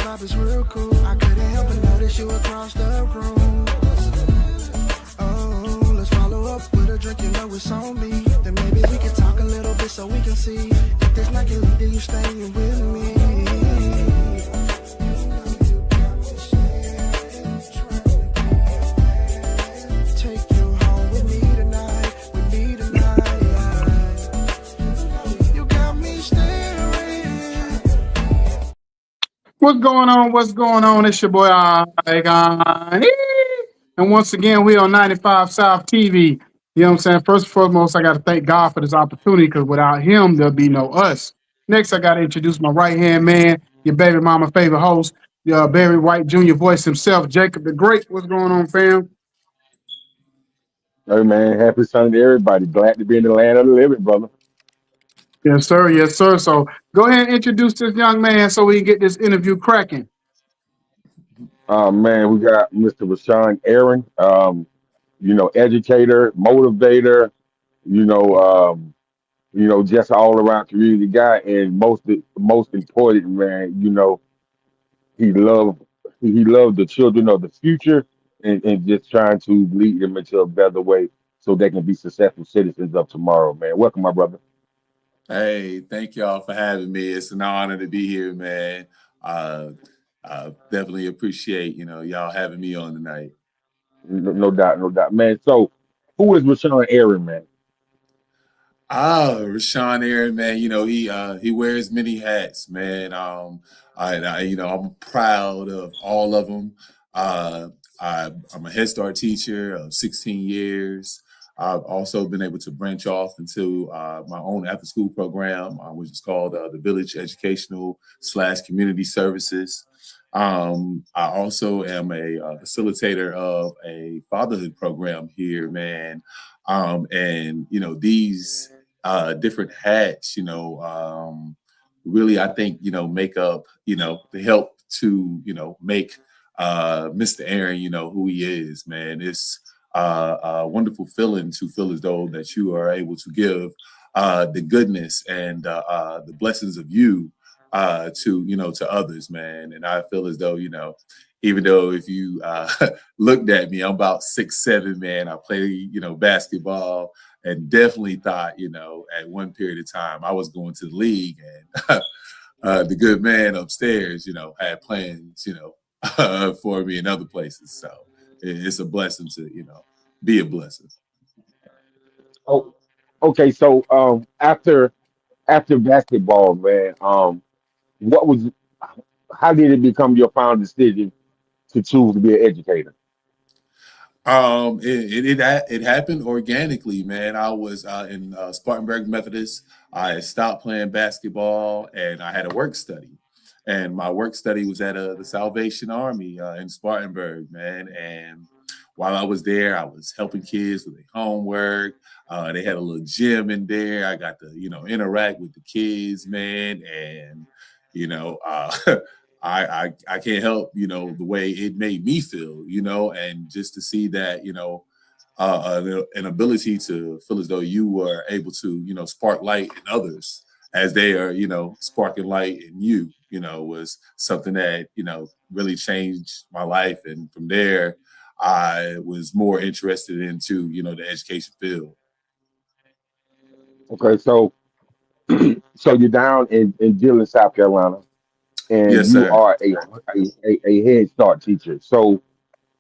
vibe is real cool. I couldn't help but notice you across the room. Oh, let's follow up with a drink, you know it's on me. Then maybe we can talk a little bit so we can see if this night can lead to you staying with me. Take you home with me tonight, with me tonight. You got me staring. What's going on? What's going on? It's your boy Icon. And once again, we on 95 South TV. You know what I'm saying? First and foremost, I got to thank God for this opportunity because without him, there'll be no us. Next, I got to introduce my right hand man, your baby mama favorite host, Barry White Jr. voice himself, Jacob the Great. What's going on, fam? Hey man, happy Sunday to everybody. Glad to be in the land of the living, brother. Yes, sir. Yes, sir. So go ahead and introduce this young man so we can get this interview cracking. Man, we got Mr. RaShawn Aaron, educator, motivator, you know, just all around community guy, and most important, man, he loved he loved the children of the future and just trying to lead them into a better way so they can be successful citizens of tomorrow, man. Welcome, my brother. Hey, thank y'all for having me. It's an honor to be here, man. Uh, I definitely appreciate, y'all having me on tonight. No, no doubt, no doubt, man. So, who is RaShawn Aaron, man? RaShawn Aaron, man, he wears many hats, man. I'm proud of all of them. Uh, I'm a Head Start teacher of 16 years. I've also been able to branch off into my own after-school program, which is called the Village Educational / Community Services. I also am a facilitator of a fatherhood program here, man. And these different hats, really, I think, make up, to help to, make Mr. Aaron, who he is, man. It's a wonderful feeling to feel as though that you are able to give the goodness and the blessings of you to others, man. And I feel as though, even though if you looked at me, I'm about 6'7", man. I play, basketball, and definitely thought, at one period of time I was going to the league, and the good man upstairs, had plans, for me in other places. So it's a blessing to, be a blessing. Oh, okay. So, after basketball, man, what was how did it become your final decision to choose to be an educator? It happened organically, man. I was in Spartanburg Methodist. I had stopped playing basketball, and I had a work study. And my work study was at the Salvation Army in Spartanburg, man. And while I was there, I was helping kids with their homework. They had a little gym in there. I got to, interact with the kids, man. And, I can't help, the way it made me feel, and just to see that, an ability to feel as though you were able to, spark light in others as they are, sparking light in you, was something that, really changed my life. And from there, I was more interested into, the education field. Okay, so you're down in Dillon, South Carolina, and Yes, you sir. are a Head Start teacher. So,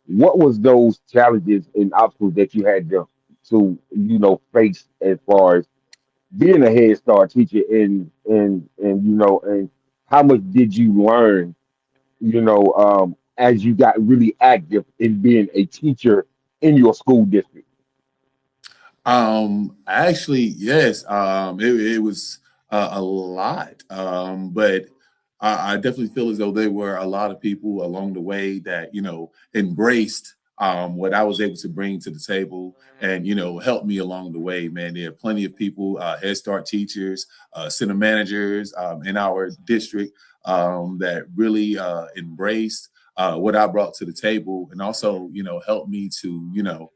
what was those challenges and obstacles that you had to face as far as being a Head Start teacher, and how much did you learn, as you got really active in being a teacher in your school district? Actually, yes, it was a lot, but I definitely feel as though there were a lot of people along the way that embraced what I was able to bring to the table, and helped me along the way. Man, there are plenty of people, Head Start teachers, center managers in our district that really embraced what I brought to the table, and also helped me to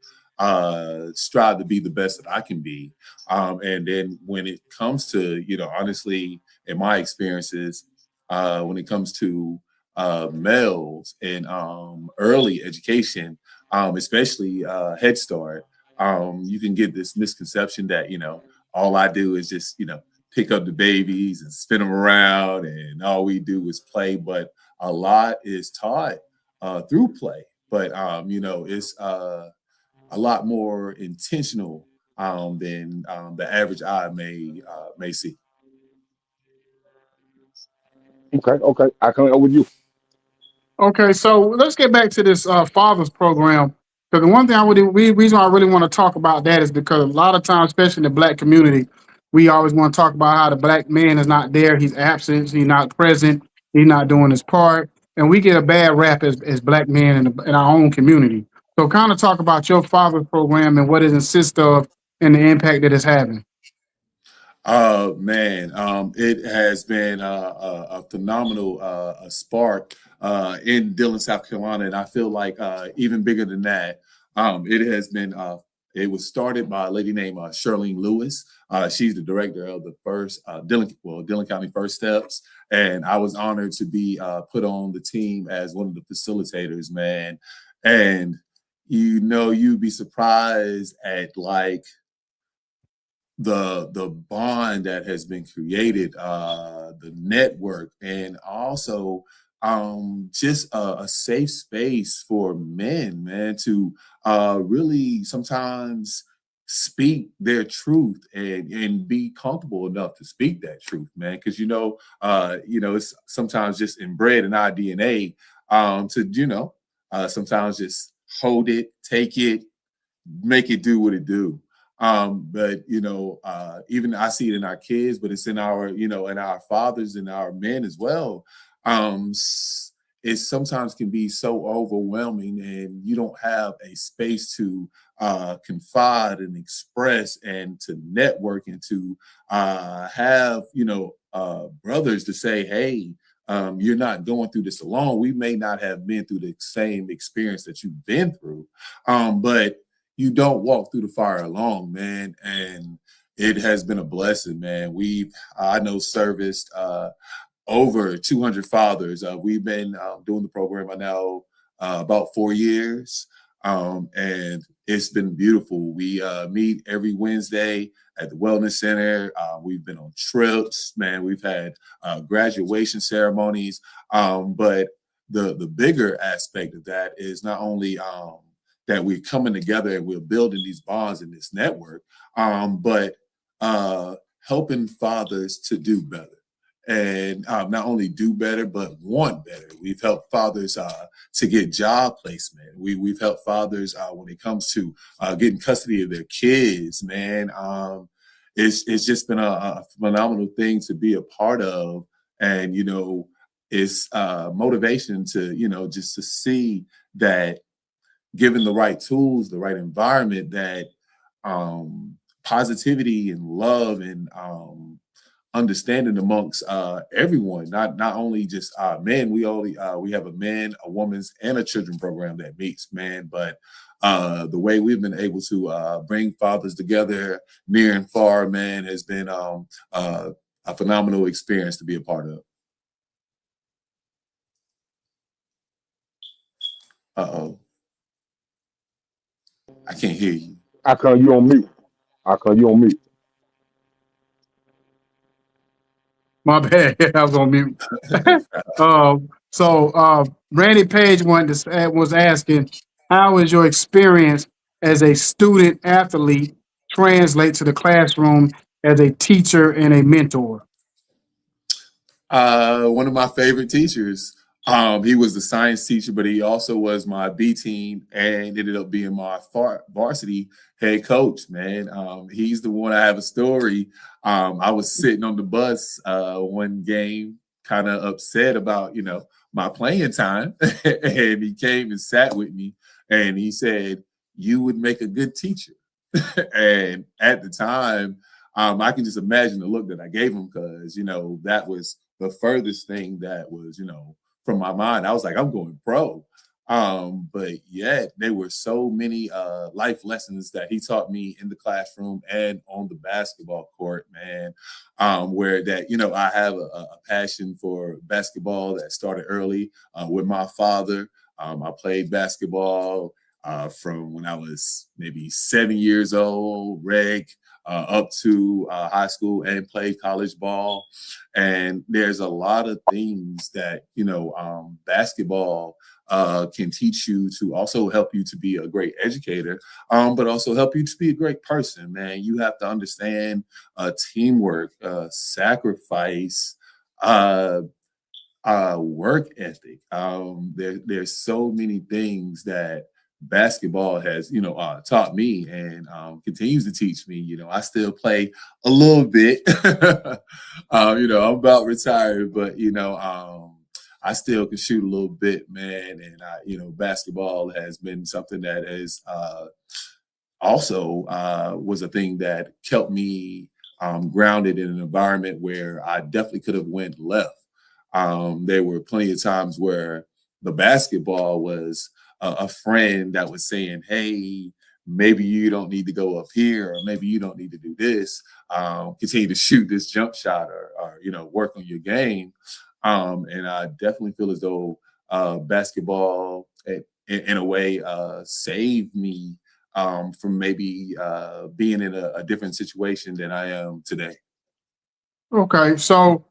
strive to be the best that I can be. And then when it comes to, honestly, in my experiences, when it comes to males in early education, especially Head Start, you can get this misconception that, all I do is just, pick up the babies and spin them around and all we do is play. But a lot is taught through play. But, it's a lot more intentional than the average eye may see. Okay, okay. I come up with you. Okay, so let's get back to this fathers program. Because the one thing reason I really want to talk about that is because a lot of times, especially in the black community, we always want to talk about how the black man is not there, he's absent, he's not present, he's not doing his part, and we get a bad rap as black men in our own community. So, kind of talk about your fathers program and what it consists of and the impact that it's having. Man, it has been a phenomenal spark in Dillon, South Carolina, and I feel like even bigger than that. It has been. It was started by a lady named Shirlene Lewis. She's the director of the first Dillon County First Steps, and I was honored to be put on the team as one of the facilitators, man. And you'd be surprised at like the bond that has been created, the network, and also just a safe space for men, man, to really sometimes speak their truth and be comfortable enough to speak that truth, man. Because it's sometimes just inbred in our DNA to sometimes just hold it, take it, make it do what it do. But even I see it in our kids, but it's in our, in our fathers and our men as well. It sometimes can be so overwhelming and you don't have a space to confide and express and to network and to have, brothers to say, hey, you're not going through this alone. We may not have been through the same experience that you've been through, but you don't walk through the fire alone, man. And it has been a blessing, man. I know, serviced over 200 fathers. We've been doing the program I know about 4 years, and it's been beautiful. We meet every Wednesday at the Wellness Center. We've been on trips, man. We've had graduation ceremonies, but the bigger aspect of that is not only that we're coming together and we're building these bonds in this network, but helping fathers to do better. And not only do better, but want better. We've helped fathers to get job placement. We've helped fathers when it comes to getting custody of their kids, man. It's just been a phenomenal thing to be a part of. And, it's motivation to, just to see that given the right tools, the right environment, that positivity and love and understanding amongst everyone, not only just men. We have a man, a woman's, and a children program that meets, man. But the way we've been able to bring fathers together near and far, man, has been a phenomenal experience to be a part of. Uh-oh. I can't hear you. I come you on mute. I come you on mute. My bad, I was on mute. Randy Page was asking, how is your experience as a student athlete translate to the classroom as a teacher and a mentor? One of my favorite teachers. He was the science teacher, but he also was my B team and ended up being my varsity head coach, man. He's the one. I have a story. I was sitting on the bus one game, kind of upset about, my playing time. And he came and sat with me and he said, "You would make a good teacher." And at the time, I can just imagine the look that I gave him because, that was the furthest thing that was, from my mind. I was like, I'm going pro. But yet there were so many life lessons that he taught me in the classroom and on the basketball court, man. Where that, you know, I have a passion for basketball that started early with my father. I played basketball from when I was maybe 7 years old, reg, up to high school, and played college ball. And there's a lot of things that, you know, basketball can teach you to also help you to be a great educator, but also help you to be a great person, man. You have to understand teamwork, sacrifice, uh, work ethic. There's so many things that basketball has, you know, taught me and continues to teach me. You know, I still play a little bit. You know, I'm about retired, but you know, I still can shoot a little bit, man. And you know, basketball has been something that is also was a thing that kept me grounded in an environment where I definitely could have went left. There were plenty of times where the basketball was a friend that was saying, "Hey, maybe you don't need to go up here, or maybe you don't need to do this. Continue to shoot this jump shot, or you know, work on your game." And I definitely feel as though basketball, in a way, saved me from maybe being in a different situation than I am today. Okay, so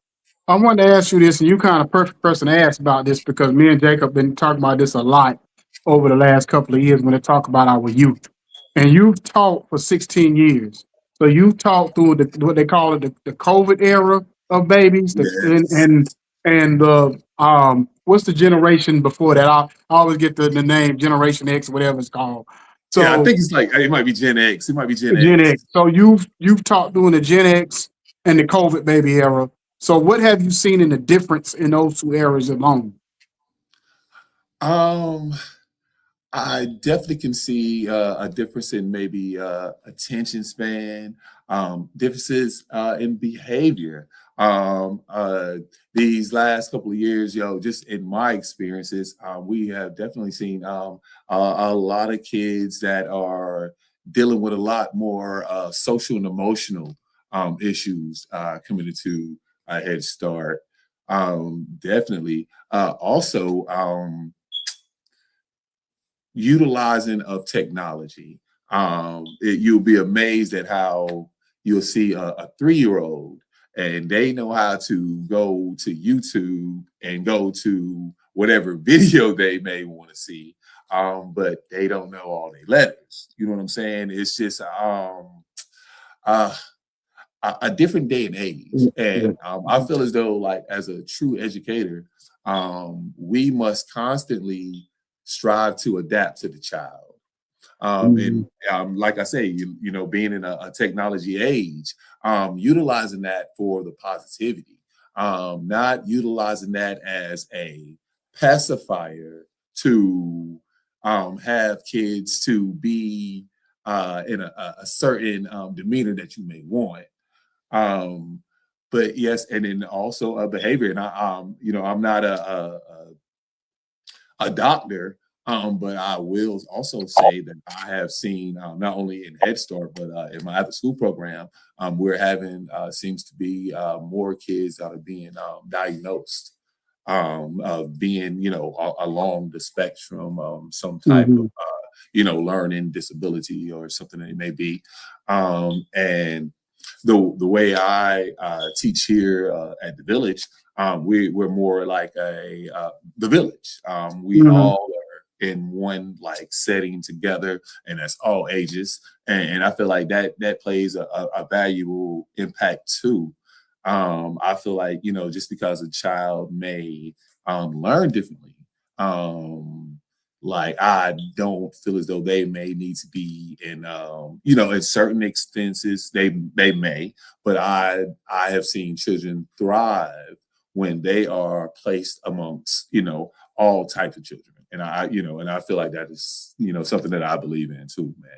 I wanted to ask you this, and you kind of perfect person to ask about this because me and Jacob been talking about this a lot over the last couple of years when they talk about our youth. And you've taught for 16 years. So you've taught through what they call it the COVID era of babies, Yes. and what's the generation before that? I always get the name Generation X, whatever it's called. Yeah, I So think it's like it might be Gen X. It might be Gen Gen X. X. So you've taught during the Gen X and the COVID baby era. So what have you seen in the difference in those two eras alone? Um, I definitely can see a difference in maybe attention span, differences in behavior. Um, uh, these last couple of years, yo, just in my experiences, we have definitely seen a lot of kids that are dealing with a lot more social and emotional issues coming into a Head Start. Definitely. Also, utilizing of technology. You'll be amazed at how you'll see a 3-year old and they know how to go to YouTube and go to whatever video they may want to see, but they don't know all their letters. You know what I'm saying? It's just uh, a different day and age. Yeah. And I feel as though, like, as a true educator, we must constantly strive to adapt to the child. And Mhm. like I say, you know, being in a technology age, utilizing that for the positivity, not utilizing that as a pacifier to have kids to be in a certain demeanor that you may want. Um, but yes, and then also a behavior. And you know, I'm not a doctor, but I will also say that I have seen not only in Head Start, but in my after school program, we're having seems to be more kids that are being diagnosed of being, you know, along the spectrum, some type of, Mhm. you know, learning disability or something that it may be. And the way I teach here at the village, we're more like the village. We Mhm. all are in one like setting together, and that's all ages. And I feel like that plays a valuable impact too. I feel like, you know, just because a child may learn differently, um, like I don't feel as though they may need to be in, you know, in certain extenses they may, but I have seen children thrive when they are placed amongst, you know, all types of children. And you know, and I feel like that is, you know, something that I believe in too, man.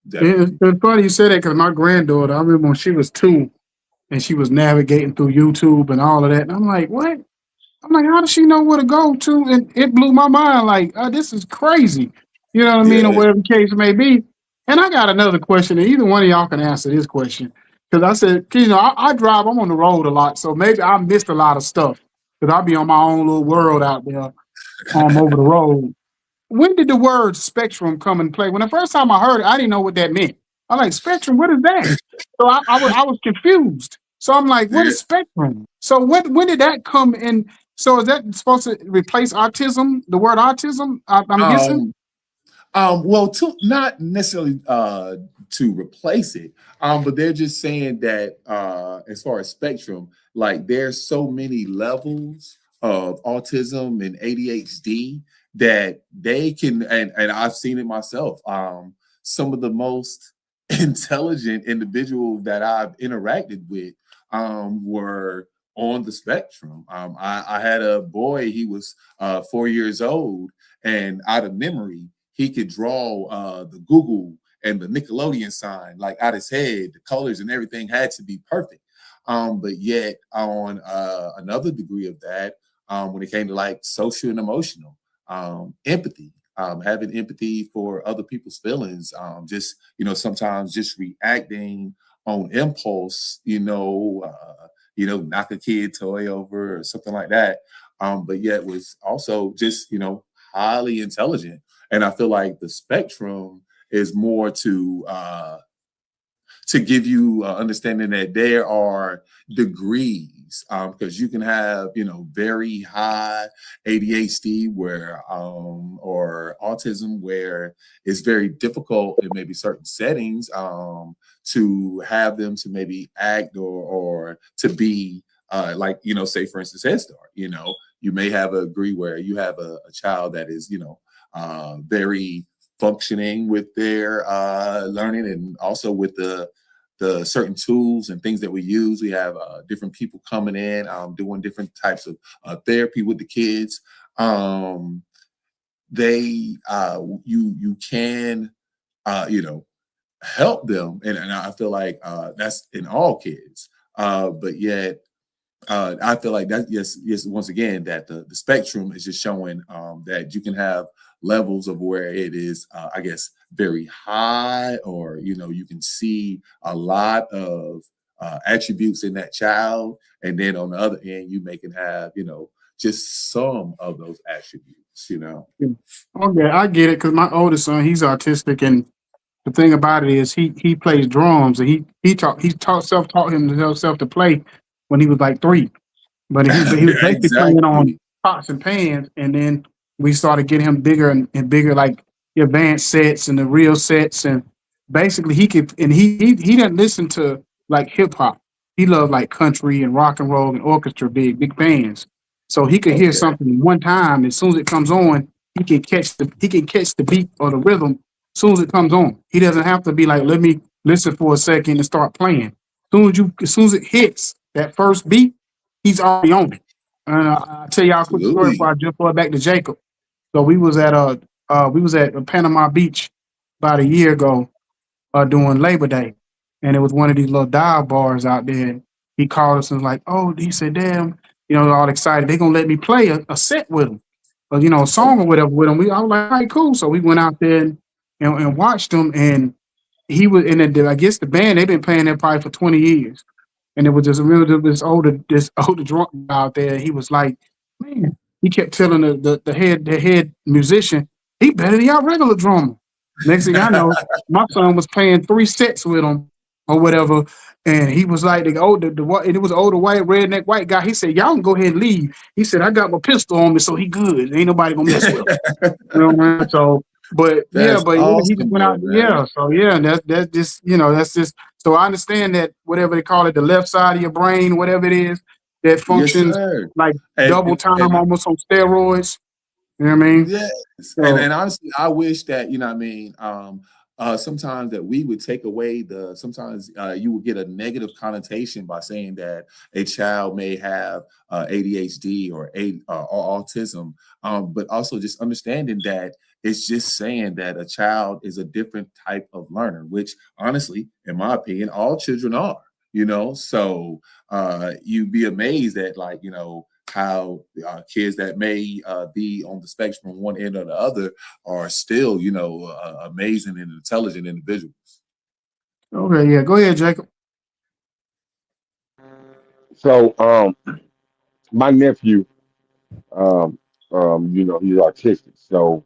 Definitely. It's funny you say that because my granddaughter, I remember when she was 2 and she was navigating through YouTube and all of that. And I'm like, what? I'm like, how does she know where to go to? And it blew my mind. Like, this is crazy. You know what I mean, or Yeah. whatever the case may be. And I got another question, and either one of y'all can answer this question. Because I said, 'cause, I drive, I'm on the road a lot, so maybe I missed a lot of stuff. Because I'll be on my own little world out there over the road. When did the word spectrum come in play? When the first time I heard it, I didn't know what that meant. I'm like, spectrum, what is that? So I was confused. So I'm like, what Yeah. is spectrum? So when did that come in? So is that supposed to replace autism? The word autism? I'm guessing. Um, well, to not necessarily to replace it, but they're just saying that as far as spectrum, like there's so many levels of autism and ADHD that they can, and I've seen it myself. Some of the most intelligent individuals that I've interacted with were on the spectrum. I had a boy; he was 4 years old, and out of memory he could draw the Google and the Nickelodeon sign like out his head. The colors and everything had to be perfect. But yet, on another degree of that, when it came to like social and emotional empathy, having empathy for other people's feelings, just sometimes just reacting on impulse, knock a kid toy over or something like that. But yet was also just highly intelligent, and I feel like the spectrum is more to give you understanding that there are degrees, because you can have very high ADHD where or autism where it's very difficult in maybe certain settings to have them to maybe act or to be like say for instance Head Start. You may have a degree where you have a child that is very functioning with their learning, and also with the certain tools and things that we use. We have different people coming in, doing different types of therapy with the kids. They you can help them, and I feel like that's in all kids. But yet I feel like that, yes, once again, that the spectrum is just showing that you can have levels of where it is, I guess, very high, or you can see a lot of attributes in that child, and then on the other end, you may can have just some of those attributes. Yeah. Okay, I get it because my oldest son, he's autistic, and the thing about it is he plays drums, and he taught self-taught himself to play when he was like 3. But he was basically playing on Exactly. pots and pans, and then we started getting him bigger and bigger, like the advanced sets and the real sets, and basically he could, and he didn't listen to like hip hop. He loved like country and rock and roll and orchestra, big bands. So he could hear Okay. something one time, as soon as it comes on, he can catch the beat or the rhythm as soon as it comes on. He doesn't have to be like, let me listen for a second and start playing. As soon as it hits that first beat, he's already on it. I'll tell y'all a quick story before Absolutely. I jump forward back to Jacob. So we was at Panama Beach about a year ago doing Labor Day, and it was one of these little dive bars out there. He called us and was like, "Oh," he said, "Damn, all excited. They gonna let me play a set with him, or a song or Okay. whatever with him." I was like, "All right, cool." So we went out there and watched him, and he was, and then I guess the band they've been playing there probably for 20 years. And it was just a real this older drunk guy out there. He was like, man, he kept telling the head musician, he better than y'all regular drummer. Next thing I know, my son was playing 3 sets with him or whatever. And he was like and it was an older white redneck white guy. He said, y'all can go ahead and leave. He said, I got my pistol on me, so he good. Ain't nobody gonna mess with him. You know what I mean? So, but yeah, That's but yeah, he just awesome, went though, out. man. Yeah, so yeah, and that's just that's just. So I understand that whatever they call it, the left side of your brain, whatever it is, that Yes, functions sir. like And double and, time, and almost on steroids. You know what I mean? yes, So and honestly, I wish that what I mean. Sometimes that we would take away the. Sometimes you would get a negative connotation by saying that a child may have ADHD or autism, but also just understanding that it's just saying that a child is a different type of learner, which honestly, in my opinion, all children are. So you'd be amazed at like how kids that may be on the spectrum one end or the other are still, amazing and intelligent individuals. Okay, yeah. Go ahead, Jacob. So my nephew, um, he's artistic. So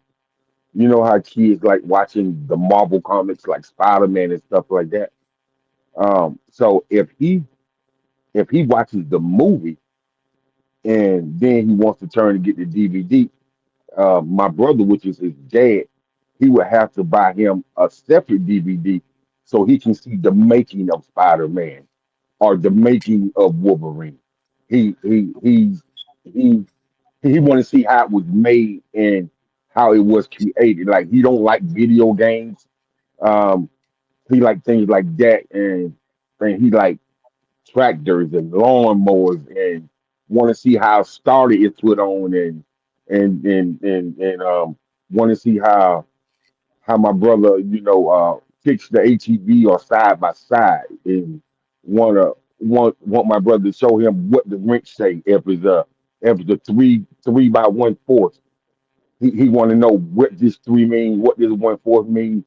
you know how kids like watching the Marvel comics like Spider-Man and stuff like that. So if he watches the movie and then he wants to turn and get the DVD, my brother, which is his dad, he would have to buy him a separate DVD so he can see the making of Spider-Man or the making of Wolverine. He he he's he he want to see how it was made and how it was created. Like he don't like video games. Um, he like things like that, and he like tractors and lawnmowers and want to see how starter is put on and want to see how my brother fix the HEV or side by side and want my brother to show him what the wrench say if it's a three by 1/4. He want to know what this three means, what this 1/4 means,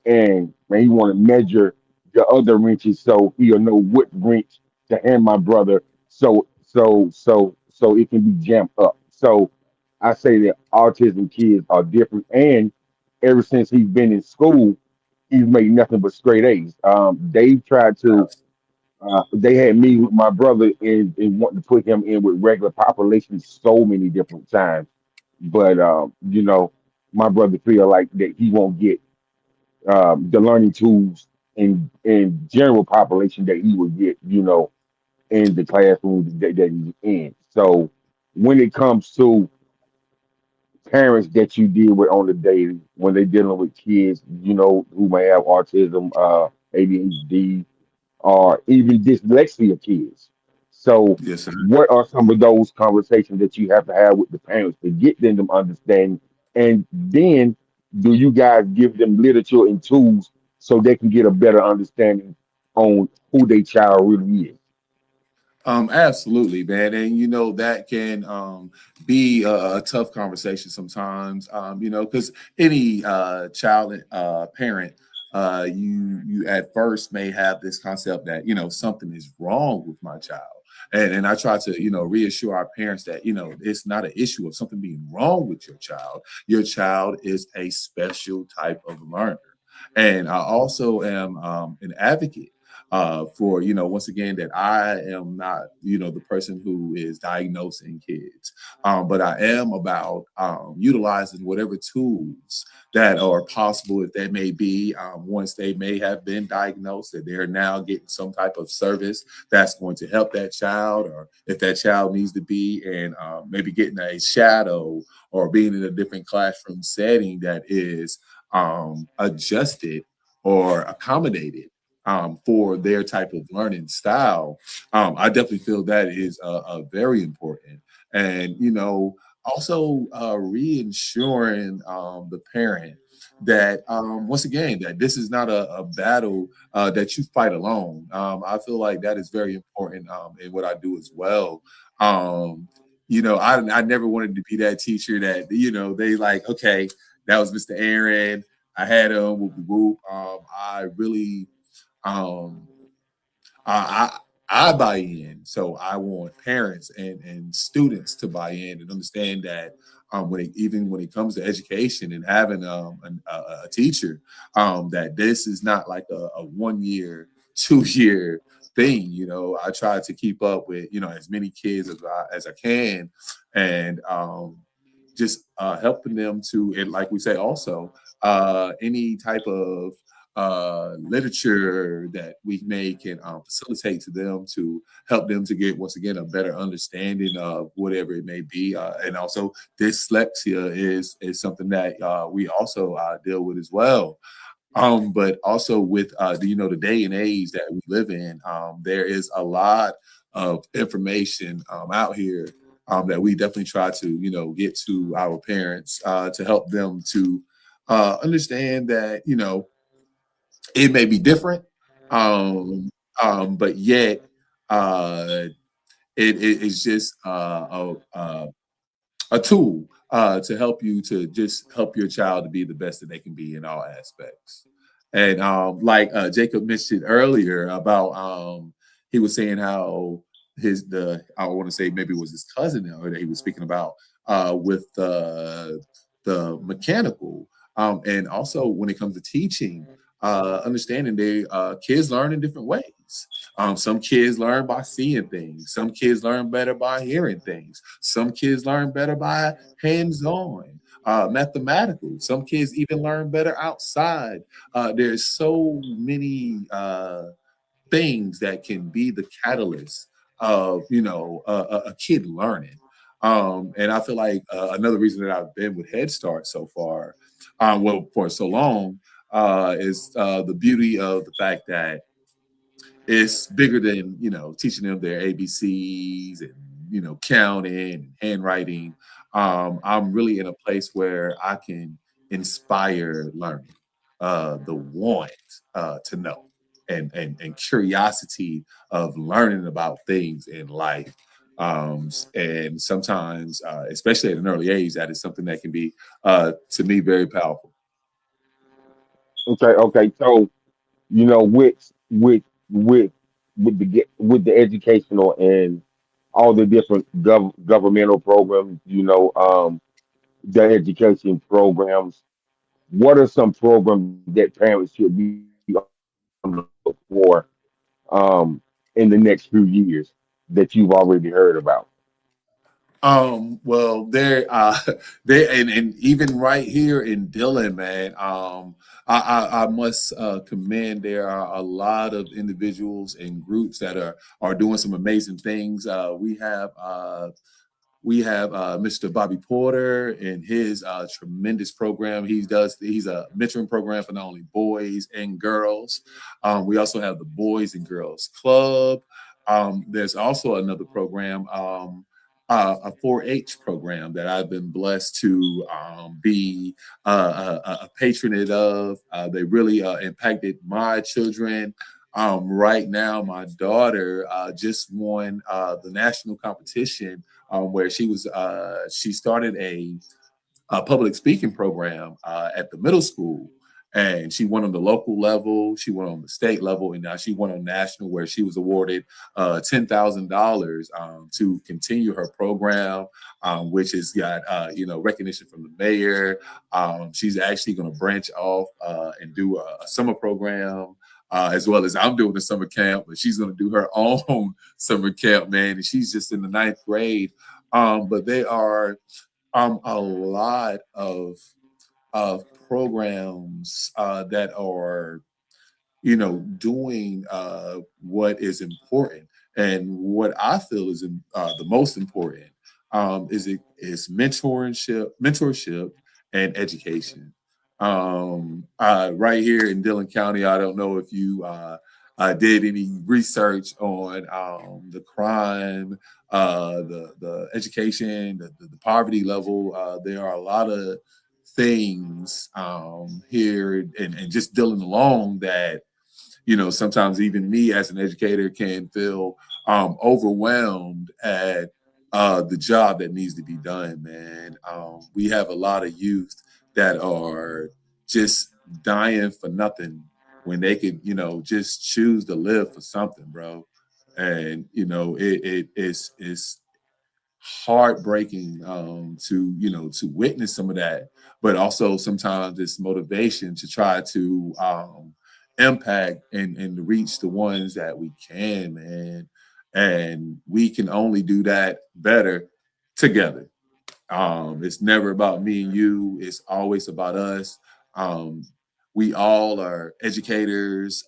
and man, he want to measure the other wrenches so he'll know what wrench to hand my brother so it can be jammed up. So I say that autism kids are different, and ever since he's been in school, he's made nothing but straight A's. They tried to. They had me with my brother in wanting to put him in with regular population so many different times, but my brother feel like that he won't get the learning tools in general population that he would get, in the classroom that he's in. So when it comes to parents that you deal with on the daily, when they're dealing with kids, who may have autism, ADHD, or even dyslexia kids. So Yes, sir. what are some of those conversations that you have to have with the parents to get them to understand? And then do you guys give them literature and tools so they can get a better understanding on who their child really is? Absolutely, man, and that can be a tough conversation sometimes. Because any child parent, you at first may have this concept that something is wrong with my child, and I try to reassure our parents that it's not an issue of something being wrong with your child. Your child is a special type of learner, and I also am an advocate for once again that I am not the person who is diagnosing kids, but I am about utilizing whatever tools that are possible if they may be once they may have been diagnosed that they're now getting some type of service that's going to help that child, or if that child needs to be in maybe getting a shadow or being in a different classroom setting that is adjusted or accommodated for their type of learning style. I definitely feel that is very important. And, also reinsuring the parent that, once again, that this is not a battle that you fight alone. I feel like that is very important in what I do as well. I never wanted to be that teacher that, they like, okay, that was Mr. Aaron. I had him, whoop, whoop, whoop. I really um, I I buy in, so I want parents and students to buy in and understand that even when it comes to education and having a teacher, that this is not like a 1 year, 2 year thing. I try to keep up with as many kids as I can, and just helping them to, and like we say also, any type of literature that we may can facilitate to them to help them to get once again a better understanding of whatever it may be, and also dyslexia is something that we also deal with as well. But also with the day and age that we live in, there is a lot of information out here that we definitely try to get to our parents to help them to understand that it may be different, but yet uh, it is just a tool to help you to just help your child to be the best that they can be in all aspects. And like Jacob mentioned earlier about he was saying how the I want to say maybe it was his cousin or that he was speaking about with the mechanical and also when it comes to teaching, understanding they kids learn in different ways. Some kids learn by seeing things. Some kids learn better by hearing things. Some kids learn better by hands-on, mathematical. Some kids even learn better outside. There's so many things that can be the catalyst of a kid learning. And I feel like another reason that I've been with Head Start so far, well for so long, is the beauty of the fact that it's bigger than teaching them their ABCs and counting and handwriting. I'm really in a place where I can inspire learning, the want to know, and curiosity of learning about things in life. And sometimes, especially at an early age, that is something that can be to me very powerful. Okay. So with with the educational and all the different governmental programs, the education programs. What are some programs that parents should be on the look for in the next few years that you've already heard about? Well, there, they, and even right here in Dillon, man, I must commend. There are a lot of individuals and groups that are doing some amazing things. We have Mr. Bobby Porter and his tremendous program. He's a mentoring program for not only boys and girls. We also have the Boys and Girls Club. There's also another program, a 4-H program that I've been blessed to be a patronage of. They really impacted my children. Right now, my daughter just won the national competition where she started a public speaking program at the middle school. And she won on the local level, she won on the state level, and now she won on national, where she was awarded $10,000 to continue her program, which has got recognition from the mayor. She's actually going to branch off and do a summer program. As well as I'm doing a summer camp, but she's going to do her own summer camp, man. And she's just in the ninth grade. But there are a lot of programs that are doing what is important. And what I feel is the most important is mentorship, and education. Right here in Dillon County, I don't know if you did any research on the crime, the education, the poverty level. There are a lot of things here and just Dillon alone that sometimes even me as an educator can feel overwhelmed at the job that needs to be done, man. We have a lot of youth that are just dying for nothing when they could, just choose to live for something, bro. And it's heartbreaking to witness some of that, but also sometimes it's motivation to try to impact and to reach the ones that we can, man. And we can only do that better together. It's never about me and you. It's always about us. Um, we all are educators,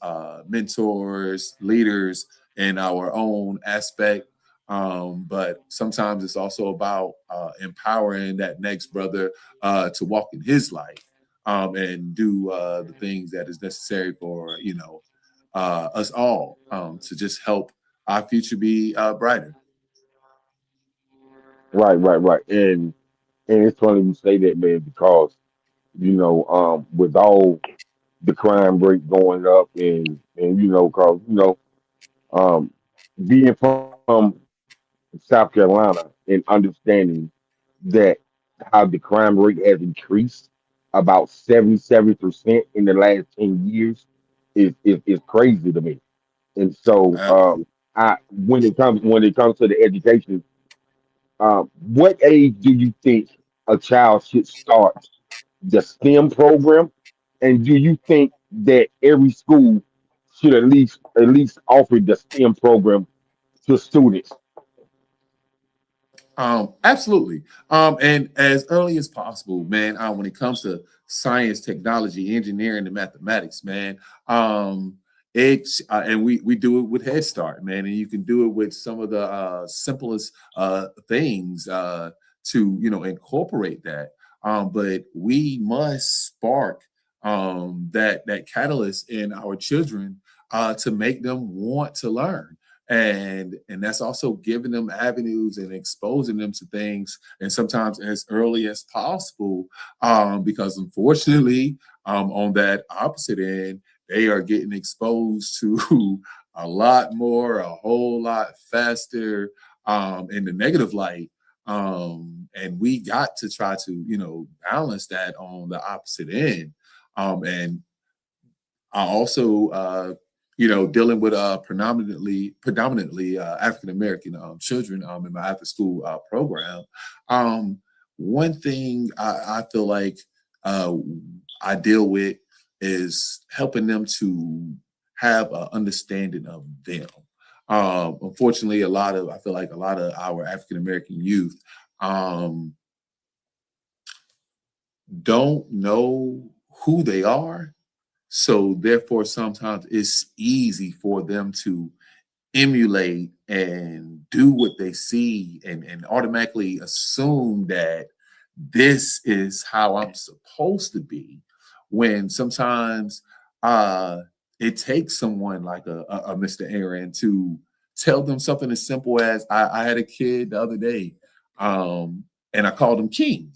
mentors, leaders in our own aspect. But sometimes it's also about empowering that next brother to walk in his life and do the things that is necessary for us all to just help our future be brighter. Right. And it's funny you say that, man, because with all the crime rate going up, and cause um, being from South Carolina and understanding that how the crime rate has increased about 77% in the last 10 years is crazy to me. And so I when it comes to the education, what age do you think a child should start the STEM program? And do you think that every school should at least offer the STEM program to students? Absolutely. And as early as possible, man, when it comes to science, technology, engineering, and mathematics, man, it's and we do it with Head Start, man, and you can do it with some of the simplest things to incorporate that. But we must spark that catalyst in our children to make them want to learn, and that's also giving them avenues and exposing them to things, and sometimes as early as possible, because unfortunately, on that opposite end, they are getting exposed to a lot more, a whole lot faster, in the negative light, and we got to try to balance that on the opposite end, and I also, dealing with predominantly African American children in my after school program. Um, One thing I feel like uh, I deal with is helping them to have an understanding of them. Unfortunately, I feel like a lot of our African American youth um, don't know who they are, so therefore, sometimes it's easy for them to emulate and do what they see, and automatically assume that this is how I'm supposed to be. When sometimes uh, it takes someone like a Mr. Aaron to tell them something as simple as I had a kid the other day, and I called him King.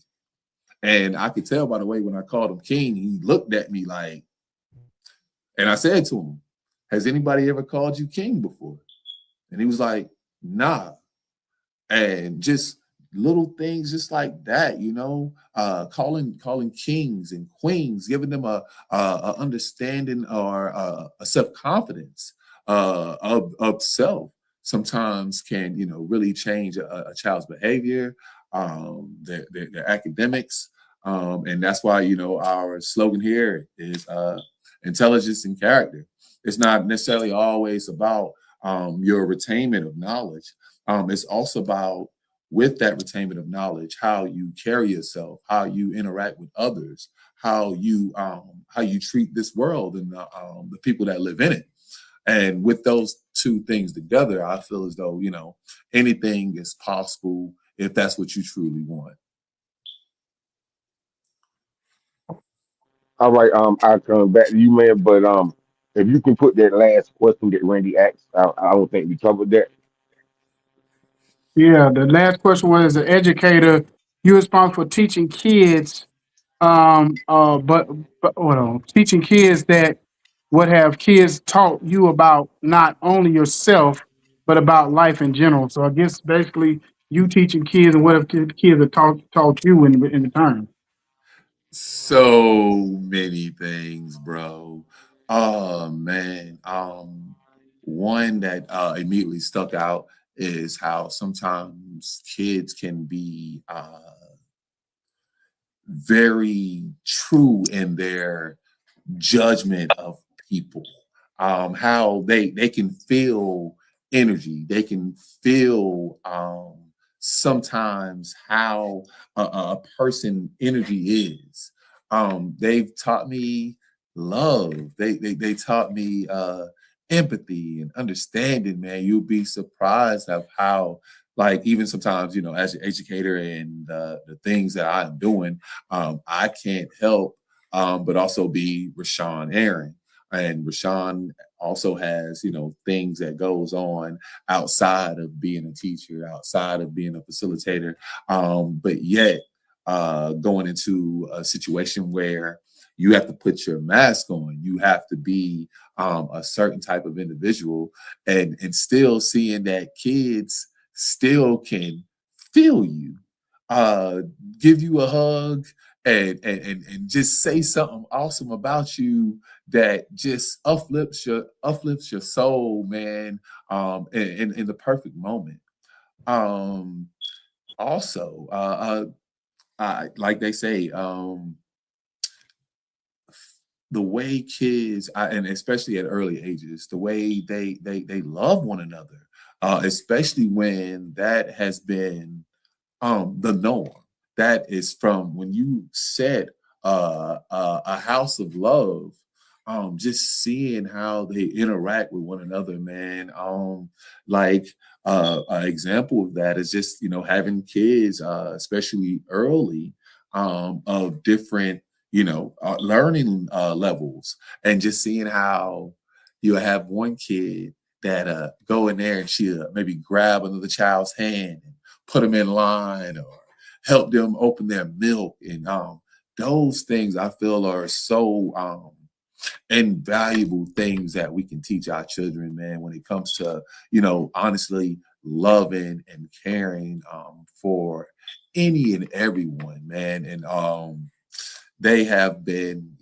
And I could tell by the way when I called him King, he looked at me like, and I said to him, "Has anybody ever called you king before?" And he was like, "Nah." And just little things just like that, calling kings and queens, giving them a understanding or a self-confidence of self sometimes can really change a child's behavior, their academics, and that's why our slogan here is intelligence and character. It's not necessarily always about your retainment of knowledge. It's also about, with that retainment of knowledge, how you carry yourself, how you interact with others, how you treat this world and the people that live in it. And with those two things together, I feel as though anything is possible if that's what you truly want. All right, I'll come back to you, man. But if you can put that last question that Randy asked, I don't think we covered that. Yeah, the last question was, as an educator, you're responsible for teaching kids, but hold on, teaching kids that what have kids taught you about not only yourself, but about life in general. So I guess basically you teaching kids, and what have kids have taught you in return. So many things, bro. Oh man. One that immediately stuck out is how sometimes kids can be very true in their judgment of people. How they can feel energy, they can feel sometimes how a person energy is. They've taught me love. They taught me empathy and understanding. Man, you'll be surprised of how, like, even sometimes as an educator and the things that I'm doing, I can't help but also be RaShawn Aaron. And RaShawn also has, things that goes on outside of being a teacher, outside of being a facilitator, but yet going into a situation where you have to put your mask on, you have to be a certain type of individual, and still seeing that kids still can feel you, give you a hug, and just say something awesome about you that just uplifts your soul, man, in the perfect moment. Um, also, like they say, the way kids, and especially at early ages, the way they love one another, especially when that has been the norm. That is from when you set a house of love, just seeing how they interact with one another, man. Like an example of that is just having kids, especially early, of different learning levels, and just seeing how you have one kid that go in there and she'll maybe grab another child's hand and put them in line, or help them open their milk, and those things I feel are so invaluable things that we can teach our children, man, when it comes to honestly loving and caring for any and everyone, man. And they have been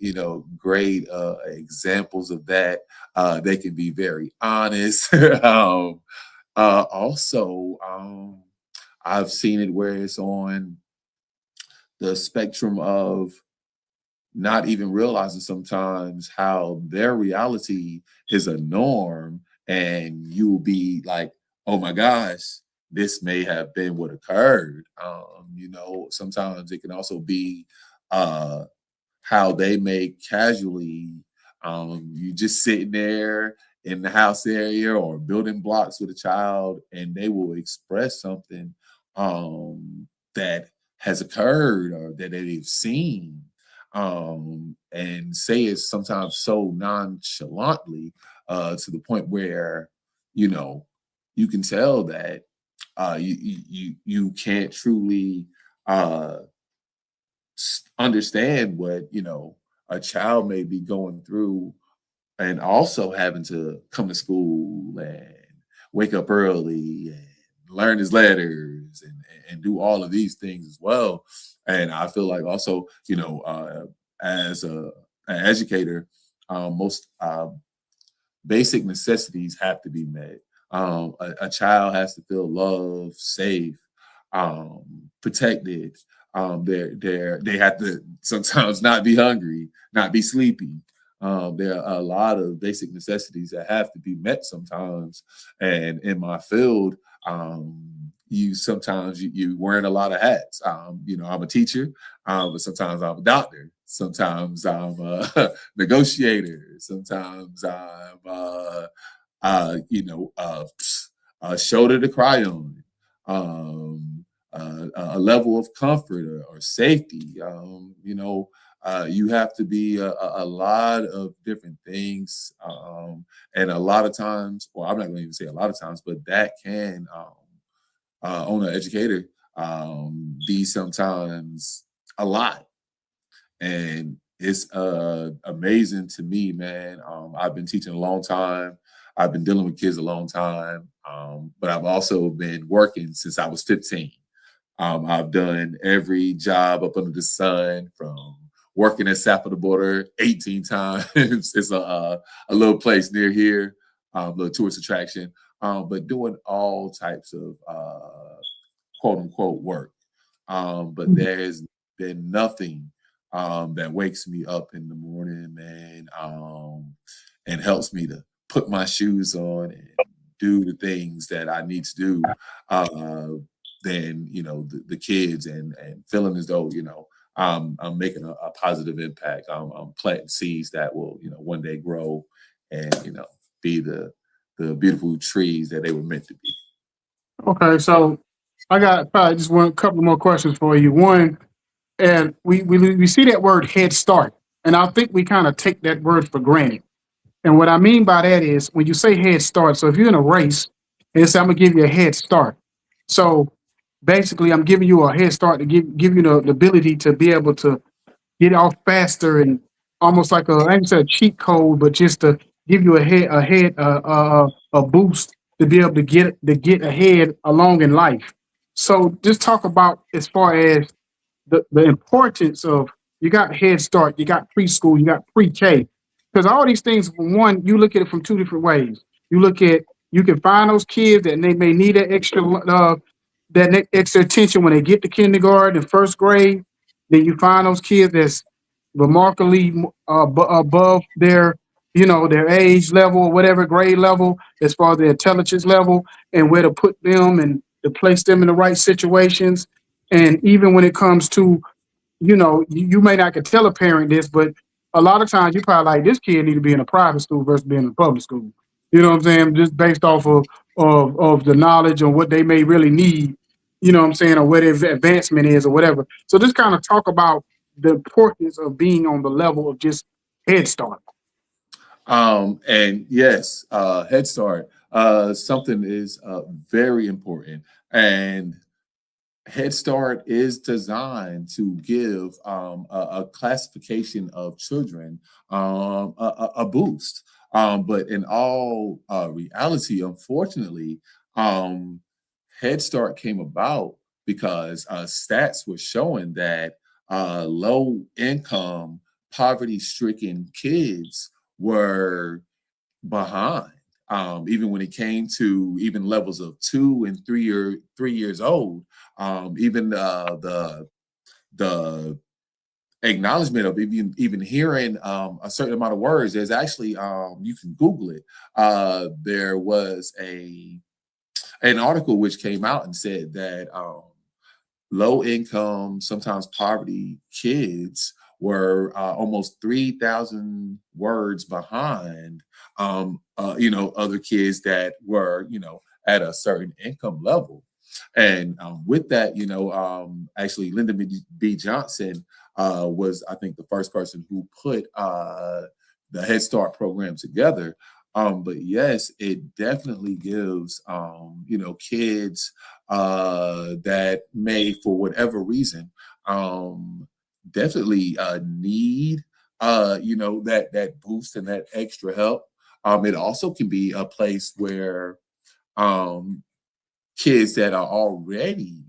great examples of that. They can be very honest. Also, I've seen it where it's on the spectrum of not even realizing sometimes how their reality is a norm, and you'll be like, oh my gosh, this may have been what occurred. Sometimes it can also be uh how they may casually, you just sitting there in the house area or building blocks with a child, and they will express something that has occurred or that they've seen, and say it sometimes so nonchalantly, to the point where you know you can tell that you can't truly uh, understand what a child may be going through, and also having to come to school and wake up early and learn his letters, and do all of these things as well. And I feel like also, as an educator, most basic necessities have to be met. A child has to feel loved, safe, protected. They have to sometimes not be hungry, not be sleepy. There are a lot of basic necessities that have to be met sometimes. And in my field, you sometimes you wearing a lot of hats. I'm a teacher, but sometimes I'm a doctor. Sometimes I'm a negotiator. Sometimes I'm a shoulder to cry on, a level of comfort, or safety. You have to be a lot of different things, and a lot of times, well, I'm not going to even say a lot of times, but that can, on an educator, be sometimes a lot. And it's amazing to me, man. I've been teaching a long time. I've been dealing with kids a long time, but I've also been working since I was 15. I've done every job up under the sun, from working at South of the Border 18 times. It's a little place near here, little tourist attraction, but doing all types of quote unquote work. But there's been nothing that wakes me up in the morning, man, and helps me to put my shoes on and do the things that I need to do, than the kids, and feeling as though I'm making a positive impact. I'm planting seeds that will one day grow, and be the beautiful trees that they were meant to be. Okay, so I got probably just one couple more questions for you. One, and we see that word head start, and I think we kind of take that word for granted. And what I mean by that is when you say head start, so if you're in a race, and say I'm gonna give you a head start. So basically, I'm giving you a head start to give you the ability to be able to get off faster, and almost like I ain't say a cheat code, but just to give you a boost to be able to get ahead along in life. So just talk about as far as the importance of you got Head Start, you got preschool, you got pre-K. Because all these things, one, you look at it from two different ways. You look at you can find those kids that they may need that extra attention when they get to kindergarten and first grade. Then you find those kids that's remarkably above their their age level or whatever grade level as far as their intelligence level and where to put them and to place them in the right situations. And even when it comes to you may not could tell a parent this, but a lot of times you probably like this kid need to be in a private school versus being in a public school. You know what I'm saying? Just based off of the knowledge and what they may really need. You know what I'm saying, or where their advancement is or whatever. So just kind of talk about the importance of being on the level of just Head Start. And yes, Head Start, something is very important. And Head Start is designed to give a classification of children a boost. But in all reality, unfortunately, um, Head Start came about because stats were showing that low income, poverty stricken kids were behind. Even when it came to even levels of 2 and 3 years old, even the acknowledgement of even hearing a certain amount of words. There's actually you can Google it. There was an article which came out and said that low income, sometimes poverty kids were almost 3,000 words behind, other kids that were, at a certain income level. And with that, actually, Lyndon B. Johnson was, I think, the first person who put the Head Start program together. But yes, it definitely gives, kids that may, for whatever reason, definitely need, that boost and that extra help. It also can be a place where um, kids that are already,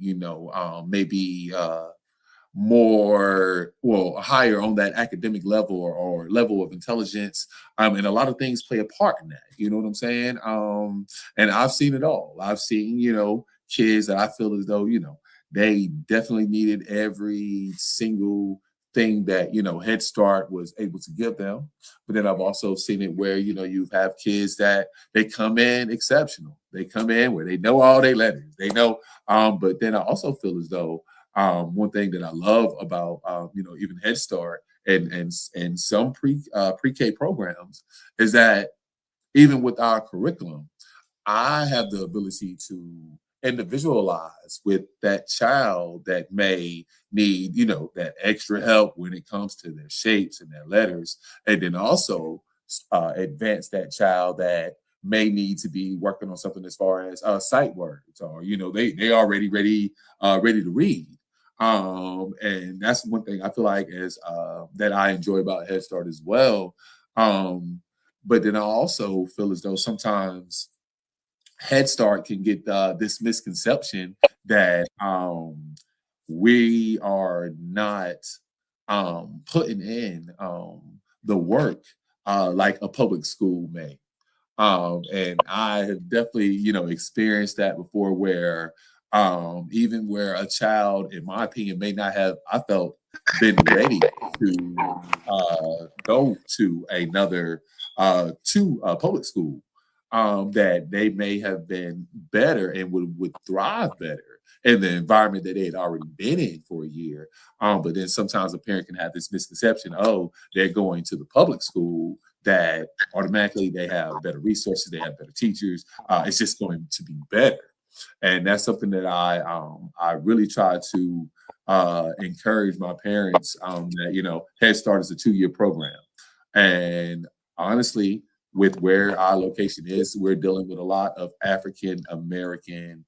maybe more higher on that academic level or level of intelligence, and a lot of things play a part in that, you know what I'm saying? And I've seen it all. I've seen kids that I feel as though they definitely needed every single thing that Head Start was able to give them. But then I've also seen it where you have kids that they come in exceptional. They come in where they know all their letters, they know. But then I also feel as though one thing that I love about even Head Start and some pre-K programs is that even with our curriculum, I have the ability to individualize with that child that may need, that extra help when it comes to their shapes and their letters, and then also advance that child that may need to be working on something as far as sight words, or they already ready to read. And that's one thing I feel like is that I enjoy about Head Start as well. But then I also feel as though sometimes Head Start can get this misconception that we are not putting in the work like a public school may. And I have definitely, experienced that before where even where a child, in my opinion, may not have, I felt, been ready to go to to a public school, that they may have been better and would thrive better in the environment that they had already been in for a year. But then sometimes a parent can have this misconception, oh, they're going to the public school, that automatically they have better resources, they have better teachers. It's just going to be better. And that's something that I really try to encourage my parents, that Head Start is a 2-year program. And honestly, with where our location is, we're dealing with a lot of African American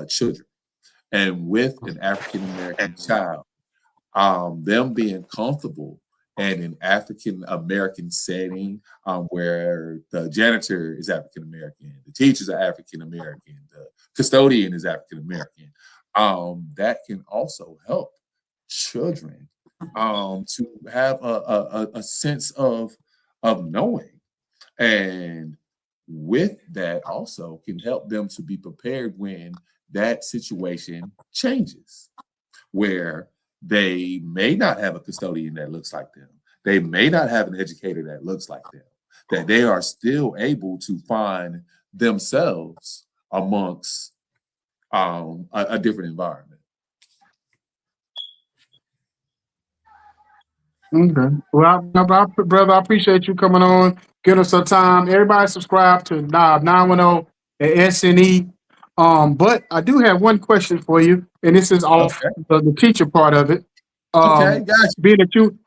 children. And with an African American child, them being comfortable and an African American setting, where the janitor is African American, the teachers are African American, the custodian is African American, that can also help children to have a sense of knowing, and with that also can help them to be prepared when that situation changes, where they may not have a custodian that looks like them. They may not have an educator that looks like them, that they are still able to find themselves amongst a different environment. Okay. Well, brother, I appreciate you coming on, giving us some time. Everybody subscribe to 910 at SNE. But I do have one question for you, and this is off Okay. the teacher part of it. Okay, gotcha.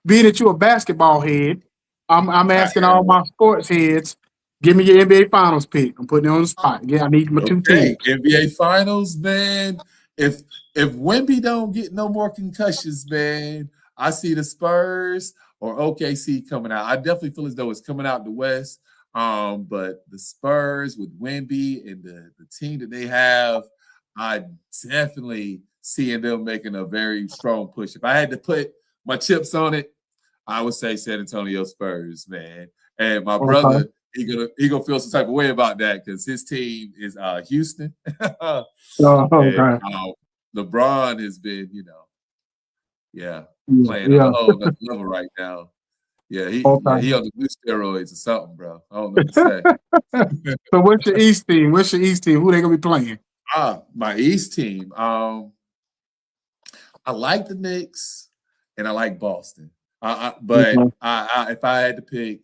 Being that you a basketball head, I'm asking all my sports heads, give me your NBA Finals pick. I'm putting you on the spot. Yeah, I need my two teams. NBA Finals, man. If Wemby don't get no more concussions, man, I see the Spurs or OKC coming out. I definitely feel as though it's coming out the West. But the Spurs with Wemby and the team that they have, I definitely seeing them making a very strong push. If I had to put my chips on it, I would say San Antonio Spurs, man. And my brother, he gonna feel some type of way about that because his team is Houston. And, LeBron has been, playing on a whole another level right now. Yeah, he on the new steroids or something, bro. I don't know what to say. So what's your East team? Who they gonna be playing? My East team. I like the Knicks and I like Boston. But if I had to pick,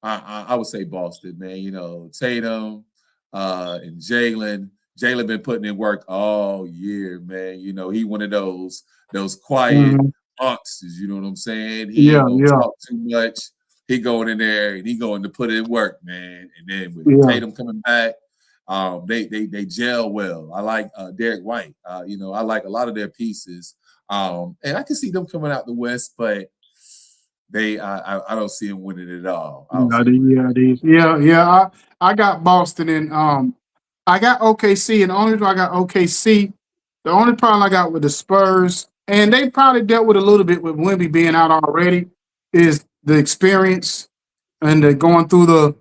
I would say Boston, man. Tatum and Jalen. Jalen been putting in work all year, man. He one of those quiet monsters. You know what I'm saying? He ain't gonna talk too much. He going in there and he going to put in work, man. And then with Tatum coming back, they gel well. I like Derek White. I like a lot of their pieces. And I can see them coming out the West, but I don't see them winning it all. I got Boston and I got OKC, and the only reason I got OKC, the only problem I got with the Spurs, and they probably dealt with a little bit with Wemby being out already, is the experience and the going through the,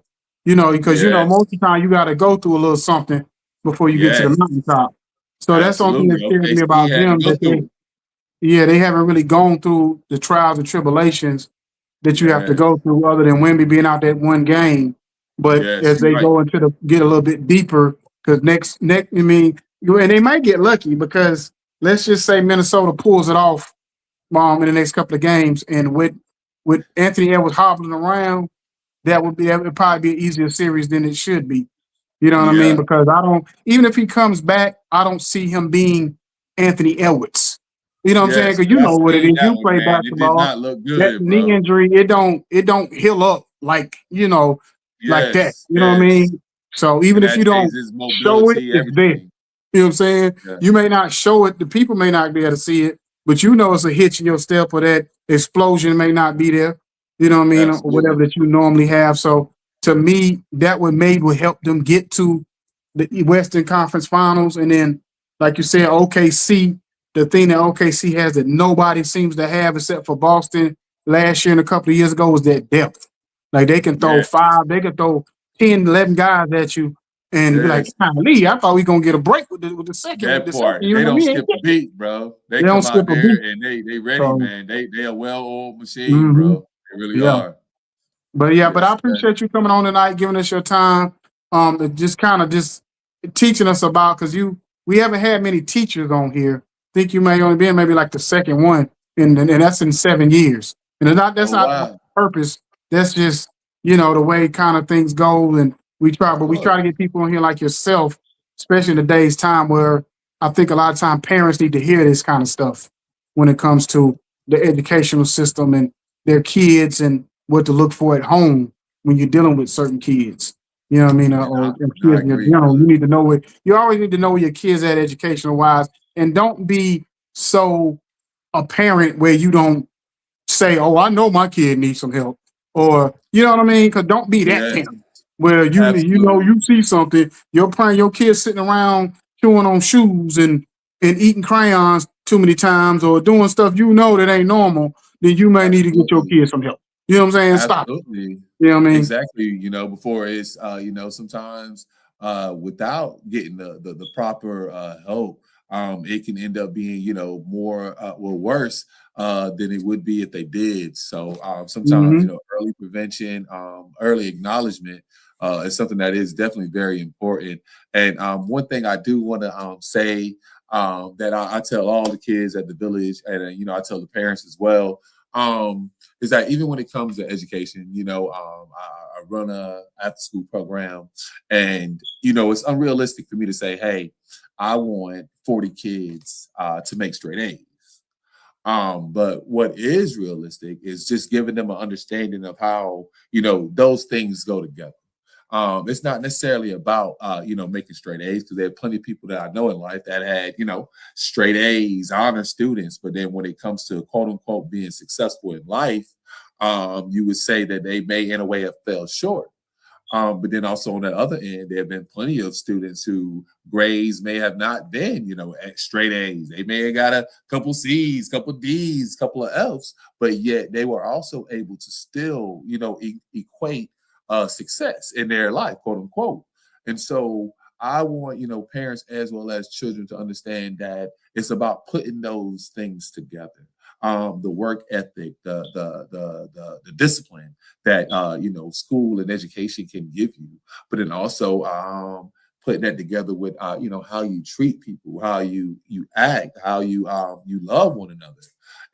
because most of the time you got to go through a little something before you get to the mountaintop. So that's the only thing that scares me about them. They haven't really gone through the trials and tribulations that you have to go through, other than Wemby being out that one game. But as they go into get a little bit deeper, because next, and they might get lucky because let's just say Minnesota pulls it off in the next couple of games, and with Anthony Edwards hobbling around, that would probably be an easier series than it should be. You know what I mean? Because even if he comes back, I don't see him being Anthony Edwards. You know what I'm saying? Because you know what it is. You play basketball. It did not look good, that knee injury, it don't heal up like like that. You know what I mean? So even if you don't show it, it's there. You know what I'm saying? Yeah. You may not show it. The people may not be able to see it, but it's a hitch in your step, or that explosion may not be there. You know what I mean? Absolutely. Or whatever that you normally have. So to me, that would help them get to the Western Conference Finals. And then, like you said, OKC, the thing that OKC has that nobody seems to have except for Boston last year and a couple of years ago was that depth. Like they can throw 5, they can throw 10, 11 guys at you and be like, Lee, I thought we gonna get a break with the second. That part. They don't skip a beat, bro. They come out there and they ready, man. They a well-oiled machine, bro. They really are. But but I appreciate you coming on tonight, giving us your time. Just kind of teaching us about, because we haven't had many teachers on here. I think you may only be maybe like the second one, and that's in 7 years. And that's not the purpose. That's just, the way kind of things go. And we try to get people on here like yourself, especially in today's time where I think a lot of time parents need to hear this kind of stuff when it comes to the educational system and their kids and what to look for at home when you're dealing with certain kids. You know what I mean? You need to know you always need to know where your kids at educational wise, and don't be so a parent where you don't say, oh, I know my kid needs some help. Or, you know what I mean? Because don't be that Yeah, parent where absolutely. you see something, your kid sitting around chewing on shoes and eating crayons too many times or doing stuff that ain't normal, then you may need to get your Absolutely. kid some help. You know what I'm saying? Stop. Absolutely. You know what I mean? Exactly. Before it's sometimes without getting the proper help, it can end up being, more worse than it would be if they did. So sometimes, Mm-hmm. early prevention, early acknowledgement is something that is definitely very important. And one thing I do want to say that I tell all the kids at the village, and I tell the parents as well. Is that even when it comes to education, I run a after school program, and it's unrealistic for me to say, hey, I want 40 kids to make straight A's. But what is realistic is just giving them an understanding of how those things go together. It's not necessarily about making straight A's, because there are plenty of people that I know in life that had straight A's, honor students, but then when it comes to quote unquote being successful in life, you would say that they may in a way have fell short. But then also on the other end, there have been plenty of students who grades may have not been, at straight A's. They may have got a couple C's, couple D's, couple of F's, but yet they were also able to still, equate success in their life, quote unquote. And so I want, parents as well as children to understand that it's about putting those things together. The work ethic, the discipline that school and education can give you, but then also putting that together with how you treat people, how you act, how you love one another.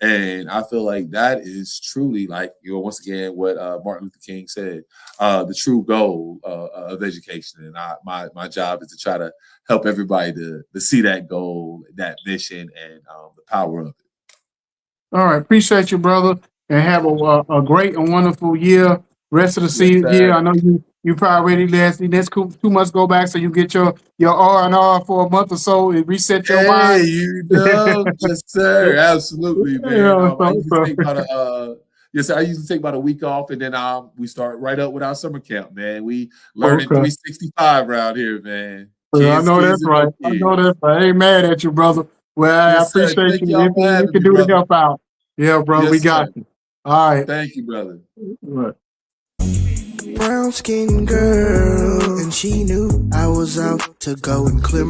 And I feel like that is truly, like, once again, what Martin Luther King said, the true goal of education. And my job is to try to help everybody to see that goal, that mission, and the power of it. All right. Appreciate you, brother. And have a great and wonderful year. Rest of the Yes, year. sir. I know you probably ready next 2 months go back so you get your R&R for a month or so and reset your Hey, mind. yes, sir. Absolutely, man. Yeah, I usually take about yes, sir, I usually take about a week off, and then we start right up with our summer camp, man. We learning okay. 365 around here, man. I Kids, know kids, that's and no right. I know kids. that's right. I ain't mad at you, brother. Well, I Yes, sir. appreciate Thank you. y'all for Anything we having can me, do to brother. help out. Yeah, brother, we Yes, got sir. you. All right. Thank you, brother. All right. Brown skin girl, and she knew I was out to go and clear my